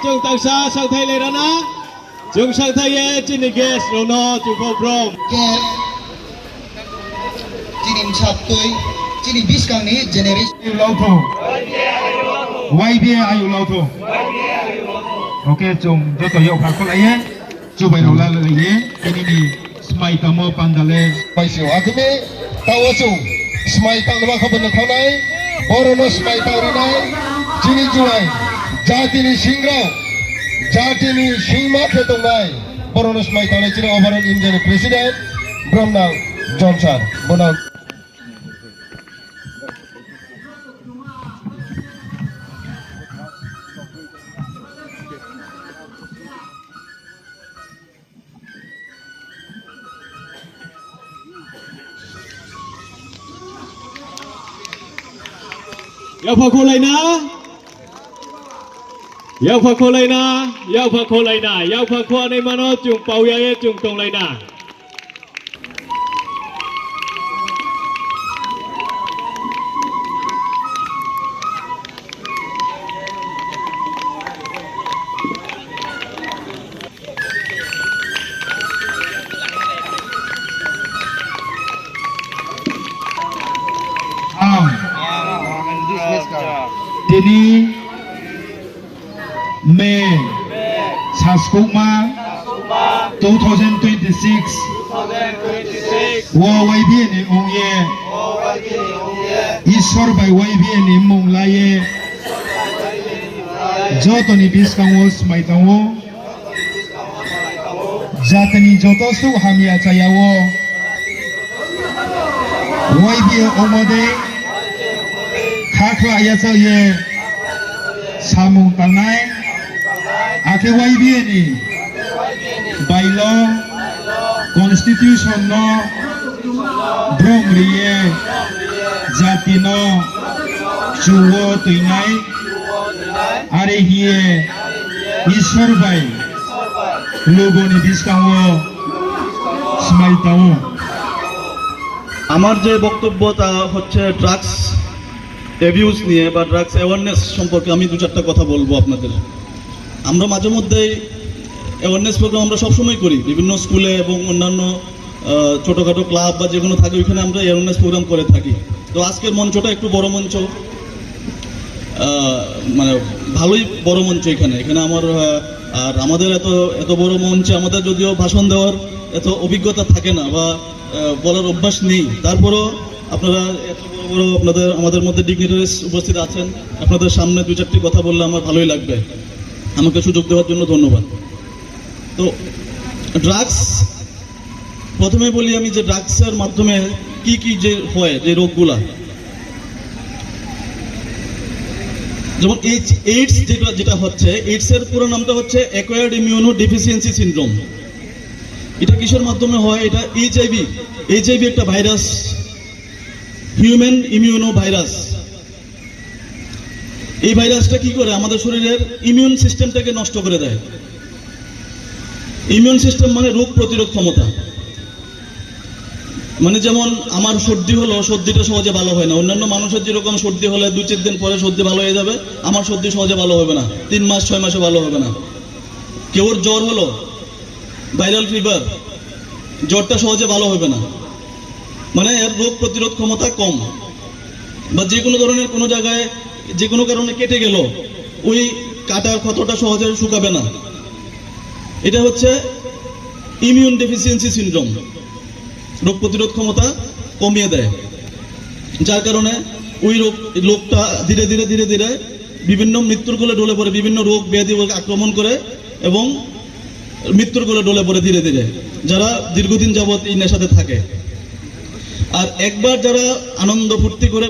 chung tang sa sang thai le ra na chung sang thai ye chin ni gas ro no chung pho prom gas chinin chap toi chini bis kang ni generation lau tho YBA ayu lau tho ok chung cho tôi yêu phạt có lấy á chú bảy đầu la lấy nhé cái này đi smile tamo pandale pai siu agme tawa chung smai tang lama khaban khau nai borono smai tauri nai chini juai jatini singrau jatini singma khetong nai borono smai tauri chini overall Indian president Bromnang Johnson bonang Yau phật khô này na, yau phật khô này na, yau phật khô này na, yau phật khô này mà nó chung bầu ye chung tông này na. Tini May Saskuma 2026 Wo YBN ni ong ye Isor by YBN ni mong la ye Joto ni biskang wo smai tang wo Jatani joto su hamia chaya wo YBN omode Kakwa ya chal ye samung tangnai ake YBN ni by law constitution no brong riye jati no chuwo tuinai are hiye ishwar bai logo ni biskang wo smai tao আমার যে বক্তব্য তা হচ্ছে drugs abuse নিয়ে বা drugs awareness সম্পর্কে আমি দু চারটা কথা বলবো আপনাদের। আমরা মাঝে মধ্যেই অ্যাওয়ারনেস প্রোগ্রাম আমরা সবসময় করি বিভিন্ন স্কুলে এবং অন্যান্য ছোটোখাটো ক্লাব বা যেগুলো থাকে ওইখানে আমরা অ্যাওয়ারনেস প্রোগ্রাম করে থাকি। তো আজকের মঞ্চটা একটু বড় মঞ্চ, মানে ভালোই বড় মঞ্চ এখানে আমার আর আমাদের এত বড় মঞ্চে আমাদের যদিও ভাষণ দেওয়ার এত অভিজ্ঞতা থাকে না বা বলার অভ্যাস নেই, তারপরও আপনারা এত বড় আমাদের মধ্যে ডিগনিটারিজ উপস্থিত আছেন, আপনাদের সামনে দু চারটি কথা বললে আমার ভালোই লাগবে। আমাকে সুযোগ দেওয়ার জন্য ধন্যবাদ। তো ড্রাগস প্রথমে বলি আমি যে ড্রাগসের মাধ্যমে কি কি যে হয় যে রোগগুলা, যেমন এইডস যেটা হচ্ছে, এইডসের পুরো নামটা হচ্ছে অ্যাকোয়ার্ড ইমিউনো ডেফিসিয়েন্সি সিনড্রোম। এটা কিসের মাধ্যমে হয়? এটা এইচআইভি একটা ভাইরাস, হিউম্যান ইমিউনো ভাইরাস। এই ভাইরাসটা কি করে? আমাদের শরীরের ইমিউন সিস্টেমটাকে নষ্ট করে দেয়। ইমিউন সিস্টেম মানে রোগ প্রতিরোধ ক্ষমতা। মানে যেমন আমার সর্দি হলো, সর্দিটা সহজে ভালো হয় না। অন্যান্য মানুষের যেরকম সর্দি হলে 2-4 দিন পরে সর্দি ভালো হয়ে যাবে, আমার সর্দি সহজে ভালো হবে না, 3 মাস 6 মাসে ভালো হবে না। কেউর জ্বর হলো, ভাইরাল ফিভার, জ্বরটা সহজে ভালো হবে না, মানে এর রোগ প্রতিরোধ ক্ষমতা কম। বা যে কোনো ধরনের কোনো জায়গায় যে কোনো কারণে কেটে গেল, ওই কাটার ক্ষতটা সহজে শুকাবে না। এটা হচ্ছে ইমিউন ডেফিসিয়েন্সি সিনড্রোম, রোগ প্রতিরোধ ক্ষমতা কমিয়ে দেয়, যার কারণে ওই লোকটা ধীরে ধীরে ধীরে ধীরে বিভিন্ন মৃত্যুর কোলে ঢলে পড়ে, বিভিন্ন রোগ ব্যাধি আক্রমণ করে এবং মৃত্যুর কোলে ঢলে পড়ে ধীরে ধীরে, যারা দীর্ঘদিন যাবৎ এই নেশাতে থাকে। আর একবার যারা আনন্দ ফুর্তি করে